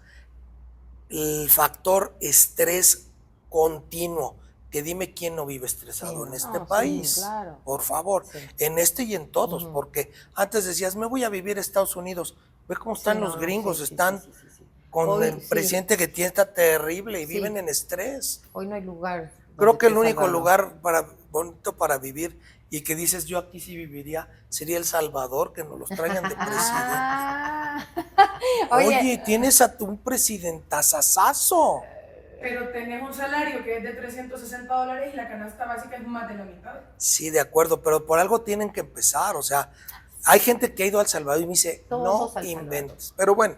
El factor estrés continuo, que dime quién no vive estresado en este país, sí, claro. por favor, en este y en todos, porque antes decías, me voy a vivir a Estados Unidos, ve cómo están los gringos, están con Hoy, el presidente que tiene, está terrible y Sí. viven en estrés. Hoy no hay lugar. Creo donde que el te único salvan. lugar bonito para vivir y que dices yo aquí sí viviría sería El Salvador, que nos los traigan de presidente. Ah. Oye, tienes a un presidentazazazo. Pero tenés un salario que es de $360 y la canasta básica es más de la mitad. Sí, de acuerdo, pero por algo tienen que empezar. O sea, hay gente que ha ido a El Salvador y me dice, Todos no al inventes. Pero bueno,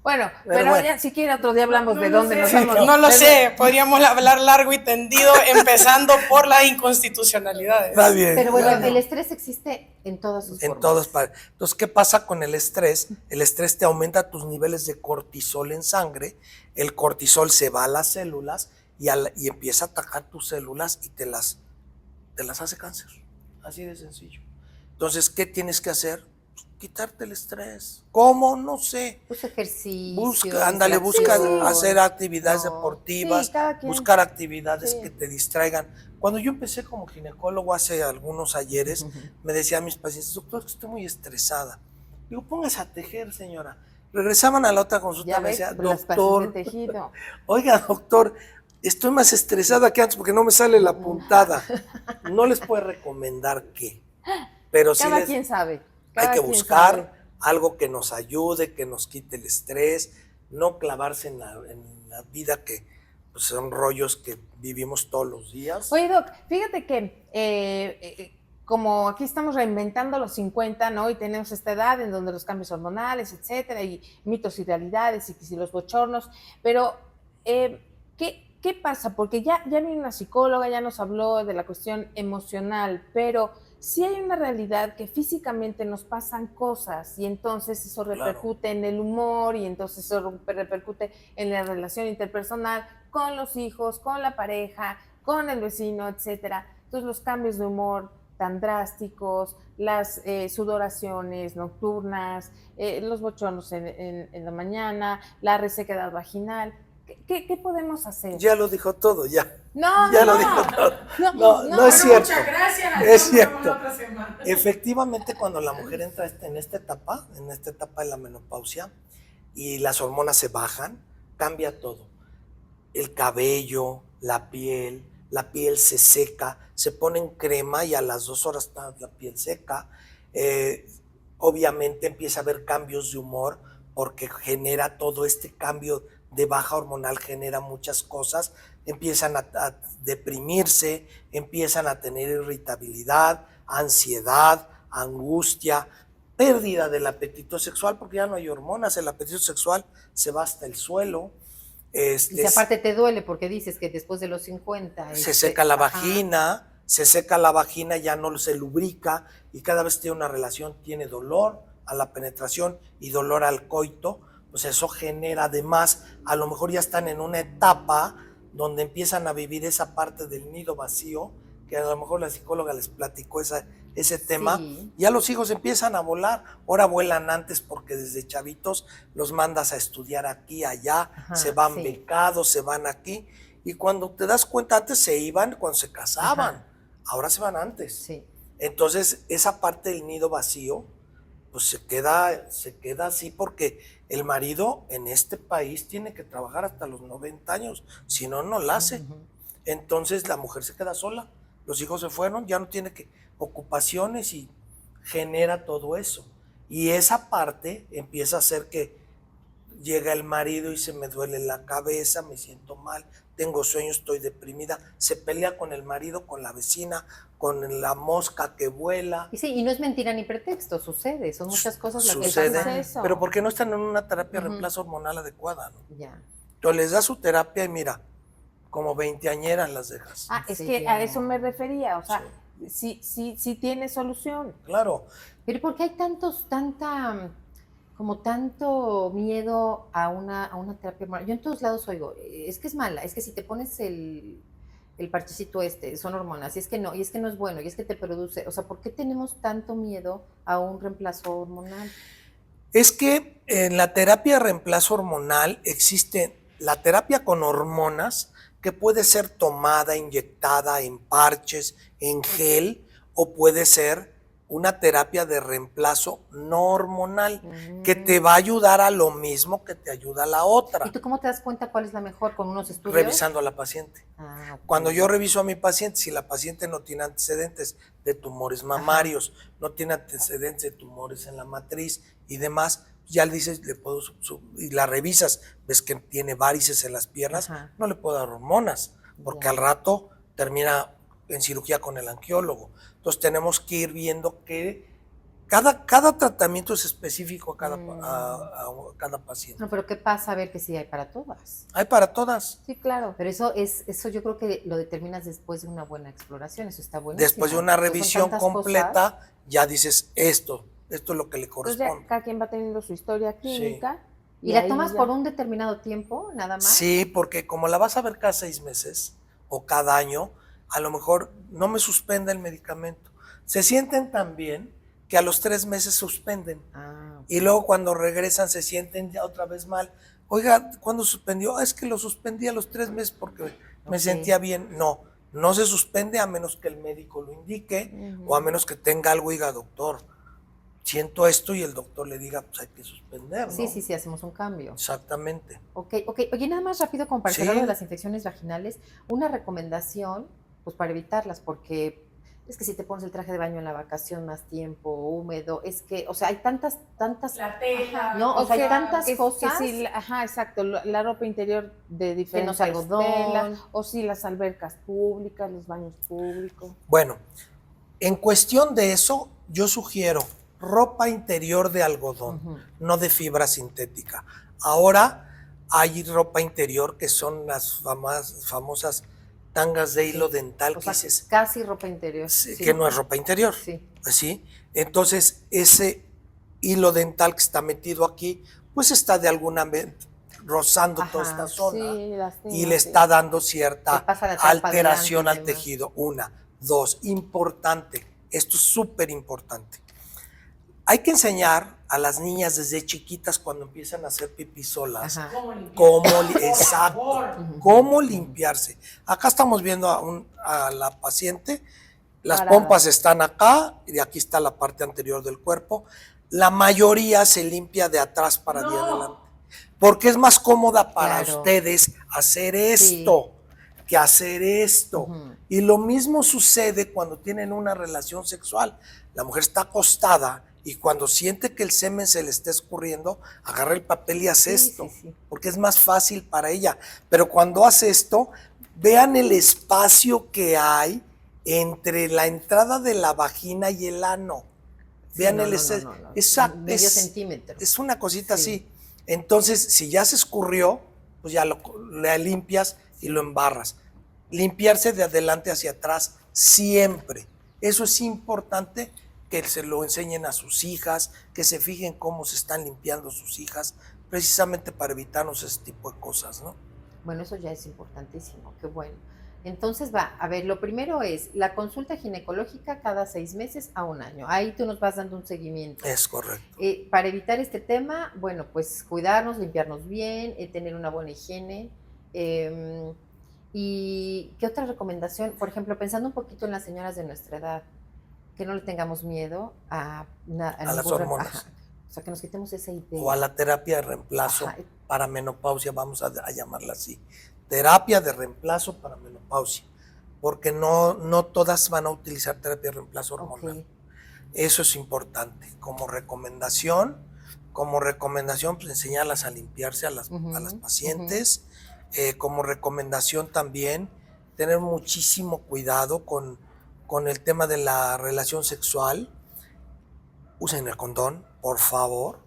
Bueno, Pero pero bueno. ya, si quiere otro día hablamos No, de no dónde sé. nos Sí, vamos. No lo sé, podríamos hablar largo y tendido, empezando por las inconstitucionalidades. está bien. Pero bueno, está bien. el estrés existe en todas sus En formas. todas partes. Entonces, ¿qué pasa con el estrés? El estrés te aumenta tus niveles de cortisol en sangre. El cortisol se va a las células y empieza a atacar tus células y te las hace cáncer. Así de sencillo. Entonces, ¿qué tienes que hacer? Pues, quitarte el estrés. ¿Cómo? No sé. Pues ejercicio. Busca hacer actividades deportivas, Sí, cada quien. buscar actividades Sí. que te distraigan. Cuando yo empecé como ginecólogo hace algunos ayeres, me decían mis pacientes, doctor, es que estoy muy estresada. Digo, póngase a tejer, señora. Regresaban a la otra consulta Ya y me ves, decían, las clases doctor, de tejido. oiga, doctor, estoy más estresada que antes porque no me sale la puntada. No les puedo recomendar qué, pero sí Cada quien sabe. hay cada que quien buscar sabe. algo que nos ayude, que nos quite el estrés, no clavarse en la vida que pues, son rollos que vivimos todos los días. Oye, Doc, fíjate que como aquí estamos reinventando los 50, ¿no? Y tenemos esta edad en donde los cambios hormonales, etcétera, y mitos y realidades, y que si los bochornos, pero ¿qué pasa? Porque ya vino una psicóloga, ya nos habló de la cuestión emocional, pero sí hay una realidad que físicamente nos pasan cosas y entonces eso repercute en el humor y entonces eso repercute en la relación interpersonal con los hijos, con la pareja, con el vecino, etcétera. Entonces los cambios de humor tan drásticos, las sudoraciones nocturnas, los bochornos en la mañana, la resequedad vaginal. ¿Qué podemos hacer? Ya lo dijo todo, ya. No, Ya no, lo dijo todo. no, No es cierto. Muchas gracias. Es Nos vemos cierto. la otra semana. Efectivamente, cuando la mujer entra en esta etapa de la menopausia, y las hormonas se bajan, cambia todo. El cabello, la piel se seca, se pone en crema y a las 2 horas está la piel seca. Obviamente empieza a haber cambios de humor porque genera todo este cambio de baja hormonal, genera muchas cosas. Empiezan a deprimirse, empiezan a tener irritabilidad, ansiedad, angustia, pérdida del apetito sexual porque ya no hay hormonas, el apetito sexual se va hasta el suelo. Y si aparte te duele porque dices que después de los 50... Se seca la vagina, ya no se lubrica y cada vez que tiene una relación tiene dolor a la penetración y dolor al coito, pues eso genera además, a lo mejor ya están en una etapa donde empiezan a vivir esa parte del nido vacío, que a lo mejor la psicóloga les platicó ese tema, Sí. ya los hijos empiezan a volar, ahora vuelan antes porque desde chavitos los mandas a estudiar aquí, allá, Ajá, se van sí. becados, se van aquí, y cuando te das cuenta antes se iban cuando se casaban, Ajá. ahora se van antes. Sí. Entonces esa parte del nido vacío, pues se queda así porque el marido en este país tiene que trabajar hasta los 90 años, si no, no la hace. Entonces la mujer se queda sola, los hijos se fueron, ya no tiene ocupaciones y genera todo eso. Y esa parte empieza a hacer que llega el marido y se me duele la cabeza, me siento mal, tengo sueño, estoy deprimida, se pelea con el marido, con la vecina, con la mosca que vuela. Y sí, y no es mentira ni pretexto, sucede, son muchas cosas las que Sucede, pasan. eso. pero ¿por qué no están en una terapia de reemplazo hormonal adecuada? ¿No? Ya. Entonces les das su terapia y mira, como veinteañeras las dejas. Ah, es Sí, que ya. a eso me refería, o sea, sí tiene solución. Claro, Pero ¿por qué hay como tanto miedo a una terapia hormonal? Yo en todos lados oigo, es que es mala, es que si te pones el parchecito son hormonas, y es que no es bueno, y es que te produce, o sea, ¿por qué tenemos tanto miedo a un reemplazo hormonal? es que en la terapia de reemplazo hormonal existe la terapia con hormonas que puede ser tomada, inyectada en parches, en gel, o puede ser una terapia de reemplazo no hormonal que te va a ayudar a lo mismo que te ayuda la otra, ¿Y tú cómo te das cuenta cuál es la mejor? ¿Con unos estudios? revisando a la paciente. Ah, ok. Cuando yo reviso a mi paciente, si la paciente no tiene antecedentes de tumores mamarios, no tiene antecedentes de tumores en la matriz y demás, ya le dices, y la revisas, ves que tiene varices en las piernas, Ajá. no le puedo dar hormonas, porque Ya. al rato termina en cirugía con el angiólogo. Entonces tenemos que ir viendo que cada tratamiento es específico a cada paciente. No, pero ¿qué pasa? A ver que sí hay para todas. Hay para todas. Sí, claro. Pero eso yo creo que lo determinas después de una buena exploración, eso está bueno. Después de una revisión completa, ya dices esto es lo que le Entonces ya corresponde. cada quien va teniendo su historia clínica. ¿Y la ahí tomas ya- por un determinado tiempo, nada más? Sí, porque como la vas a ver cada 6 meses o cada año, a lo mejor no me suspende el medicamento. Se sienten tan bien que a los 3 meses suspenden. Ah, ok. Y luego cuando regresan se sienten ya otra vez mal. Oiga, ¿cuándo suspendió? Es que lo suspendí a los 3 meses porque me Ok. sentía bien. No se suspende a menos que el médico lo indique o a menos que tenga algo y diga, doctor, siento esto, y el doctor le diga, pues hay que suspender, ¿no? Sí, hacemos un cambio. Exactamente. Ok. Oye, nada más rápido, como para Sí. cerrar lo de las infecciones vaginales, una recomendación, pues para evitarlas, porque es que si te pones el traje de baño en la vacación más tiempo, húmedo, es que, o sea, hay tantas, La tela. No, o sea, hay tantas cosas. Que sí, ajá, exacto, la ropa interior de diferentes sea algodón. telas, o sí, las albercas públicas, los baños públicos. Bueno, en cuestión de eso, yo sugiero ropa interior de algodón, no de fibra sintética. Ahora hay ropa interior que son las famosas tangas de hilo dental, O que sea, dices, casi ropa interior. que no es ropa interior. Sí. ¿Sí? Entonces, ese hilo dental que está metido aquí, pues está de alguna manera rozando Ajá, toda esta zona Sí, lastima, y le sí. está dando Le cierta pasa la tapa alteración al adelante y demás. tejido. 1, 2, importante, esto es súper importante. Hay que enseñar a las niñas desde chiquitas, cuando empiezan a hacer pipí solas, Ajá. exacto, cómo limpiarse. Acá estamos viendo a la paciente, las Parada. pompas están acá y aquí está la parte anterior del cuerpo. La mayoría se limpia de atrás para de adelante, porque es más cómoda para Claro. ustedes hacer esto que hacer esto. Y lo mismo sucede cuando tienen una relación sexual. La mujer está acostada y cuando siente que el semen se le está escurriendo, agarra el papel y hace esto, sí. porque es más fácil para ella. Pero cuando hace esto, vean el espacio que hay entre la entrada de la vagina y el ano. Vean no, el no, exacto. medio centímetro. Es una cosita Sí. así. Entonces, si ya se escurrió, pues ya le limpias y lo embarras. Limpiarse de adelante hacia atrás siempre. Eso es importante, que se lo enseñen a sus hijas, que se fijen cómo se están limpiando sus hijas, precisamente para evitarnos ese tipo de cosas, ¿no? Bueno, eso ya es importantísimo, qué bueno. Entonces a ver, lo primero es la consulta ginecológica cada 6 meses a 1 año. Ahí tú nos vas dando un seguimiento. Es correcto. Para evitar este tema, bueno, pues cuidarnos, limpiarnos bien, tener una buena higiene. ¿Y qué otra recomendación? Por ejemplo, pensando un poquito en las señoras de nuestra edad, que no le tengamos miedo a las ningún hormonas. ajá. O sea, que nos quitemos esa idea. O a la terapia de reemplazo Ajá. para menopausia, vamos a llamarla así. Terapia de reemplazo para menopausia, porque no todas van a utilizar terapia de reemplazo hormonal. Ok. Eso es importante como recomendación Como recomendación, pues enseñarlas a limpiarse a las pacientes. Como recomendación también, tener muchísimo cuidado con el tema de la relación sexual. Usen el condón, por favor.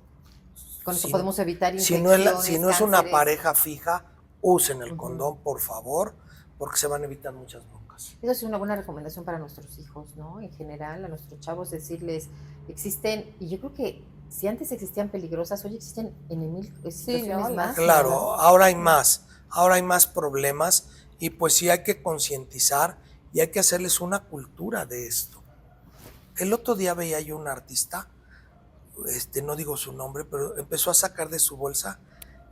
Con eso Si- podemos evitar Si infecciones, no es una cánceres. pareja fija, usen el condón, por favor, porque se van a evitar muchas broncas. Eso es una buena recomendación para nuestros hijos, ¿no? En general, a nuestros chavos decirles, existen, y yo creo que si antes existían peligrosas, hoy existen en mil situaciones ¿no? más. Claro, ahora hay más problemas y pues sí hay que concientizar y hay que hacerles una cultura de esto. El otro día veía yo un artista, no digo su nombre, pero empezó a sacar de su bolsa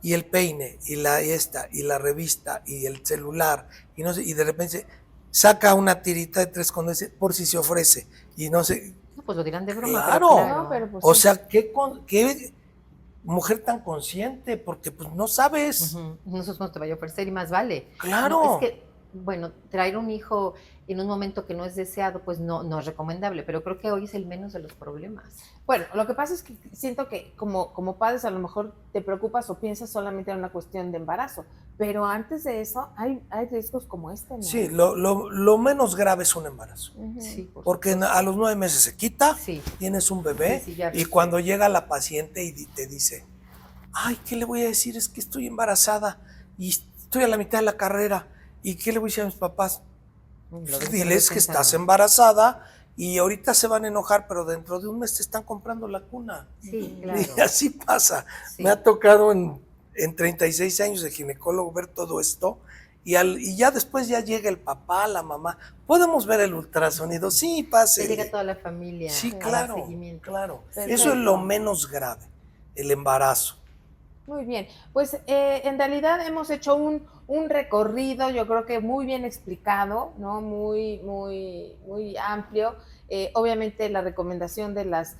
y el peine y la revista y el celular y no sé, y de repente saca una tirita de 3 condones por si se ofrece y no sé. No, pues lo dirán de broma. Claro. Pero claro. No, pero pues O sí. sea, qué mujer tan consciente, porque pues no sabes. No sabes cuándo te vaya a ofrecer y más vale. Claro. No, es que, bueno, traer un hijo en un momento que no es deseado, pues no es recomendable, pero creo que hoy es el menos de los problemas. Bueno, lo que pasa es que siento que como padres a lo mejor te preocupas o piensas solamente en una cuestión de embarazo, pero antes de eso hay riesgos como este, ¿no? Sí, lo menos grave es un embarazo. Ujú. Sí, por Porque supuesto. a los 9 meses se quita, Sí. tienes un bebé, Sí, ya y viste. cuando llega la paciente y te dice, ay, ¿qué le voy a decir? Es que estoy embarazada y estoy a la mitad de la carrera. ¿Y qué le voy a decir a mis papás? Diles que estás embarazada y ahorita se van a enojar, pero dentro de un mes te están comprando la cuna. Sí, claro. Y así pasa. Sí. Me ha tocado en 36 años de ginecólogo ver todo esto y ya después ya llega el papá, la mamá. ¿Podemos ver el ultrasonido? Sí, pase. Se llega toda la familia Sí, a dar claro, seguimiento. claro. Perfecto. Eso es lo menos grave, el embarazo. Muy bien, pues en realidad hemos hecho un recorrido, yo creo que muy bien explicado, ¿no? Muy amplio. Obviamente la recomendación de las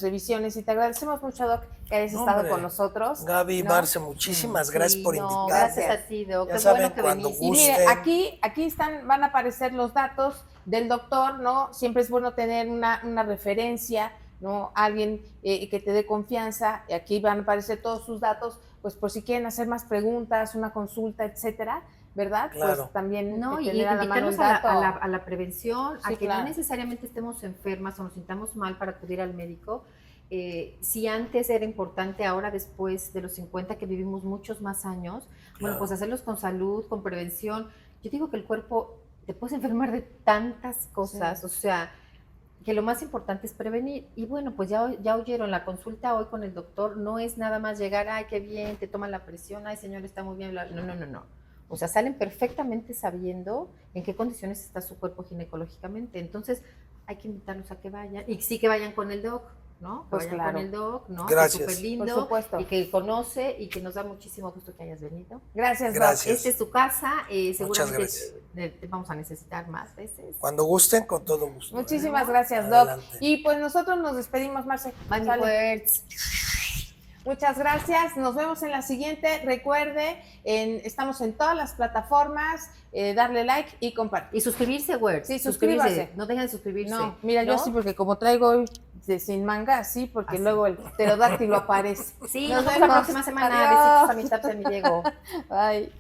revisiones, y te agradecemos mucho, Doc, que hayas estado Hombre, con nosotros. Gaby, ¿no? Marce, muchísimas gracias Sí, por no, invitarme. gracias a ti, Doc. Ya Qué saben, bueno que cuando viniste. Y mire, gusten. aquí van a aparecer los datos del doctor, ¿no? Siempre es bueno tener una referencia, ¿no? Alguien que te dé confianza, y aquí van a aparecer todos sus datos, pues por si quieren hacer más preguntas, una consulta, etcétera, ¿verdad? Claro. Pues también No, y tener a la mano el invitarnos dato. a la prevención, Sí, a que claro. no necesariamente estemos enfermas o nos sintamos mal para acudir al médico. Si antes era importante, ahora después de los 50 que vivimos muchos más años, bueno, Claro. pues hacerlos con salud, con prevención. Yo digo que el cuerpo te puedes enfermar de tantas cosas, Sí. o sea, que lo más importante es prevenir. Y bueno, pues ya oyeron, la consulta hoy con el doctor no es nada más llegar, ay, qué bien, te toman la presión, ay, señor, está muy bien. No. O sea, salen perfectamente sabiendo en qué condiciones está su cuerpo ginecológicamente. Entonces, hay que invitarlos a que vayan. Y sí que vayan con el doc, ¿no? Que Pues vayan claro. con el doc, ¿no? Gracias. Que es súper lindo. Por supuesto. Y que conoce y que nos da muchísimo gusto que hayas venido. Gracias, Doc. Gracias. Esta es tu casa. Seguramente gracias. te vamos a necesitar más veces. Cuando gusten, con todo gusto. Muchísimas gracias, Doc. Adelante. Y pues nosotros nos despedimos, Marce. Many Sale. words. Muchas gracias. Nos vemos en la siguiente. Recuerde, estamos en todas las plataformas. Darle like y compartir. Y suscribirse, Word. Sí, suscríbase. No dejen de suscribirse. No, mira, yo ¿no? sí, porque como traigo hoy sin manga, sí, porque Así. luego el pterodáctilo aparece. Sí, Nos nos vemos la vemos. próxima semana. Adiós. Besitos a mi taps, a mi Diego. Bye.